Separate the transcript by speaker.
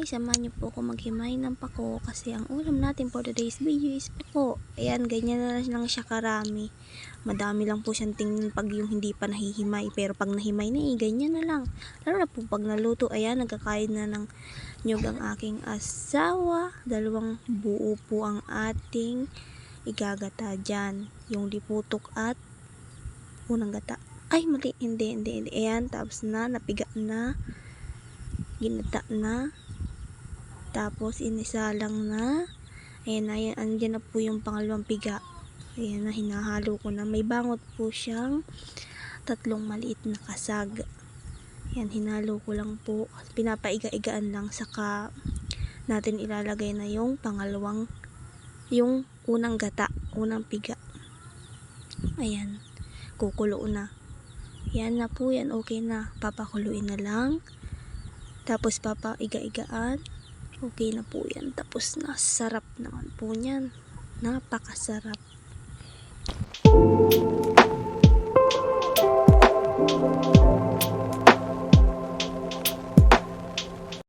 Speaker 1: samahan niyo po ako maghimay ng pako kasi ang ulam natin for today's video is pako. Ayan, ganyan na lang siya karami. Madami lang po siyang tingnan pag yung hindi pa nahihimay, pero pag nahimay na ganyan na lang. Lalo na po pag naluto, ayan, nagkakain na ng nyug ang aking asawa. 2 buo po ang ating igagata dyan. Yung liputok at unang gata. Ay, mali, hindi. Ayan, tapos na, napiga na. Ginata na, tapos inisalang na. Ayan na, andyan na po yung pangalawang piga. Ayan na, hinahalo ko na. May bangot po siyang 3 maliit na kasag. Ayan, hinalo ko lang po, pinapaiga-igaan lang, saka natin ilalagay na yung yung unang gata, unang piga. Ayan, kukulo na. Yan na po yan, okay na, papakuluin na lang. Tapos papaiga-igaan. Okay na po yan. Tapos na. Sarap naman po yan. Napakasarap.